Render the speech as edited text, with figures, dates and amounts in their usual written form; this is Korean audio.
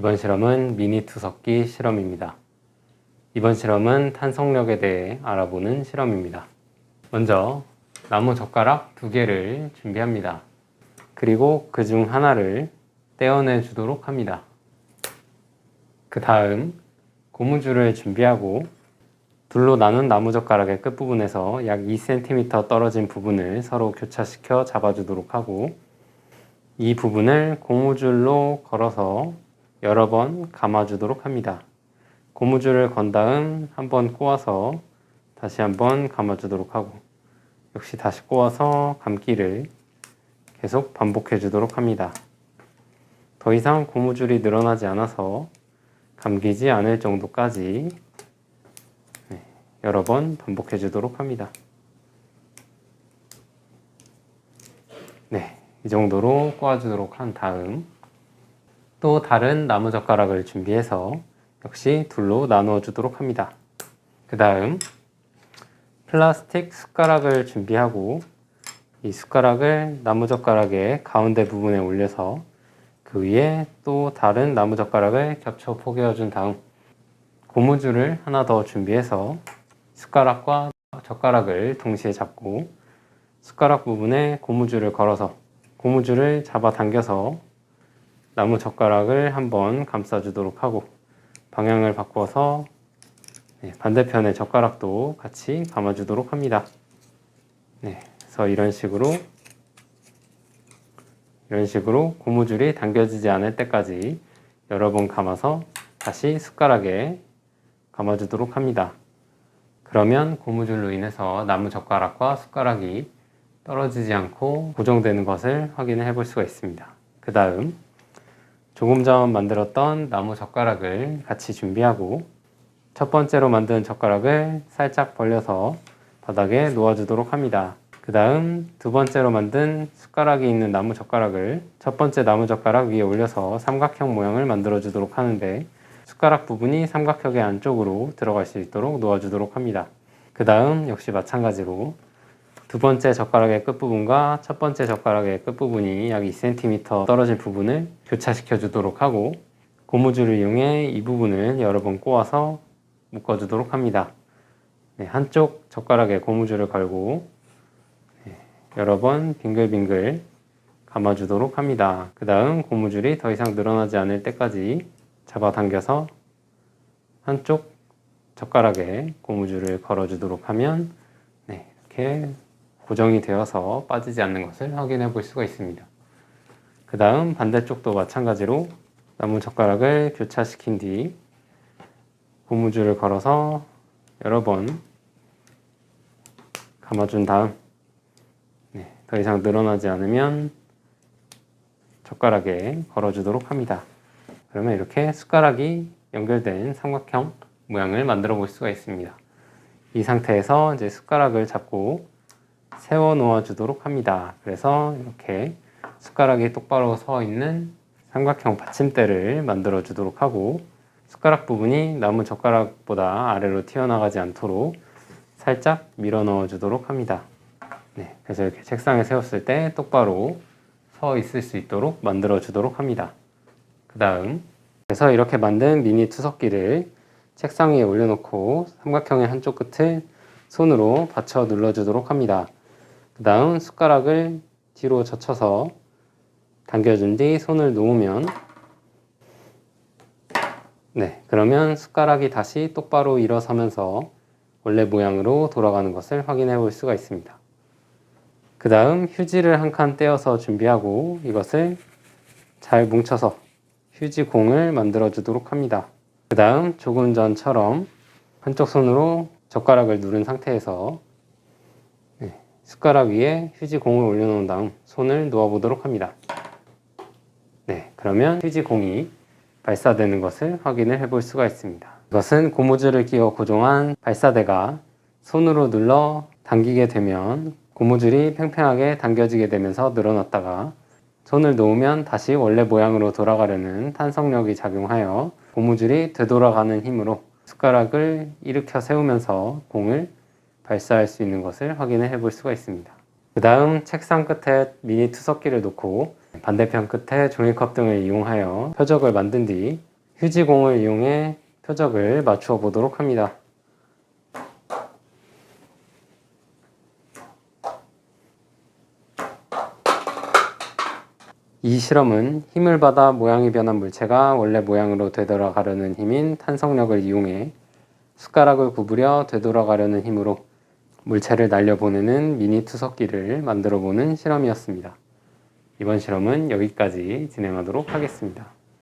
이번 실험은 미니 투석기 실험입니다. 이번 실험은 탄속력에 대해 알아보는 실험입니다. 먼저 나무 젓가락 2개를 준비합니다. 그리고 그 중 하나를 떼어내 주도록 합니다. 그 다음 고무줄을 준비하고 둘로 나눈 나무젓가락의 끝부분에서 약 2cm 떨어진 부분을 서로 교차시켜 잡아주도록 하고 이 부분을 고무줄로 걸어서 여러 번 감아주도록 합니다. 고무줄을 건 다음 한번 꼬아서 다시 한번 감아주도록 하고 역시 다시 꼬아서 감기를 계속 반복해 주도록 합니다. 더 이상 고무줄이 늘어나지 않아서 감기지 않을 정도까지 여러 번 반복해 주도록 합니다. 이 정도로 꼬아주도록 한 다음 또 다른 나무젓가락을 준비해서 역시 둘로 나누어 주도록 합니다. 그 다음 플라스틱 숟가락을 준비하고 이 숟가락을 나무젓가락의 가운데 부분에 올려서 그 위에 또 다른 나무젓가락을 겹쳐 포개어 준 다음 고무줄을 하나 더 준비해서 숟가락과 젓가락을 동시에 잡고 숟가락 부분에 고무줄을 걸어서 고무줄을 잡아 당겨서 나무젓가락을 한번 감싸주도록 하고 방향을 바꿔서 반대편의 젓가락도 같이 감아주도록 합니다. 그래서 이런 식으로 고무줄이 당겨지지 않을 때까지 여러 번 감아서 다시 숟가락에 감아주도록 합니다. 그러면 고무줄로 인해서 나무젓가락과 숟가락이 떨어지지 않고 고정되는 것을 확인해 볼 수가 있습니다. 그 다음 조금 전 만들었던 나무젓가락을 같이 준비하고 첫 번째로 만든 젓가락을 살짝 벌려서 바닥에 놓아주도록 합니다. 그 다음 두 번째로 만든 숟가락이 있는 나무젓가락을 첫 번째 나무젓가락 위에 올려서 삼각형 모양을 만들어 주도록 하는데 숟가락 부분이 삼각형의 안쪽으로 들어갈 수 있도록 놓아주도록 합니다. 그 다음 역시 마찬가지로 두 번째 젓가락의 끝부분과 첫 번째 젓가락의 끝부분이 약 2cm 떨어진 부분을 교차시켜 주도록 하고 고무줄을 이용해 이 부분을 여러 번 꼬아서 묶어 주도록 합니다. 한쪽 젓가락에 고무줄을 걸고 여러 번 빙글빙글 감아 주도록 합니다. 그 다음 고무줄이 더 이상 늘어나지 않을 때까지 잡아당겨서 한쪽 젓가락에 고무줄을 걸어 주도록 하면 이렇게 고정이 되어서 빠지지 않는 것을 확인해 볼 수가 있습니다. 그 다음 반대쪽도 마찬가지로 나무젓가락을 교차시킨 뒤 고무줄을 걸어서 여러 번 감아준 다음 더 이상 늘어나지 않으면 젓가락에 걸어주도록 합니다. 그러면 이렇게 숟가락이 연결된 삼각형 모양을 만들어 볼 수가 있습니다. 이 상태에서 이제 숟가락을 잡고 세워 놓아 주도록 합니다. 그래서 이렇게 숟가락이 똑바로 서 있는 삼각형 받침대를 만들어 주도록 하고 숟가락 부분이 나무 젓가락보다 아래로 튀어나가지 않도록 살짝 밀어 넣어 주도록 합니다. 그래서 이렇게 책상에 세웠을 때 똑바로 서 있을 수 있도록 만들어 주도록 합니다. 그 다음 그래서 이렇게 만든 미니 투석기를 책상 위에 올려놓고 삼각형의 한쪽 끝을 손으로 받쳐 눌러주도록 합니다. 그 다음 숟가락을 뒤로 젖혀서 당겨준 뒤 손을 놓으면 그러면 숟가락이 다시 똑바로 일어서면서 원래 모양으로 돌아가는 것을 확인해 볼 수가 있습니다. 그 다음 휴지를 한 칸 떼어서 준비하고 이것을 잘 뭉쳐서 휴지공을 만들어 주도록 합니다. 그 다음 조금 전처럼 한쪽 손으로 젓가락을 누른 상태에서 숟가락 위에 휴지공을 올려놓은 다음 손을 놓아 보도록 합니다. 그러면 휴지공이 발사되는 것을 확인을 해볼 수가 있습니다. 이것은 고무줄을 끼워 고정한 발사대가 손으로 눌러 당기게 되면 고무줄이 팽팽하게 당겨지게 되면서 늘어났다가 손을 놓으면 다시 원래 모양으로 돌아가려는 탄성력이 작용하여 고무줄이 되돌아가는 힘으로 숟가락을 일으켜 세우면서 공을 발사할 수 있는 것을 확인해 볼 수가 있습니다. 그 다음 책상 끝에 미니 투석기를 놓고 반대편 끝에 종이컵 등을 이용하여 표적을 만든 뒤 휴지공을 이용해 표적을 맞추어 보도록 합니다. 이 실험은 힘을 받아 모양이 변한 물체가 원래 모양으로 되돌아가려는 힘인 탄성력을 이용해 숟가락을 구부려 되돌아가려는 힘으로 물체를 날려보내는 미니 투석기를 만들어 보는 실험이었습니다. 이번 실험은 여기까지 진행하도록 하겠습니다.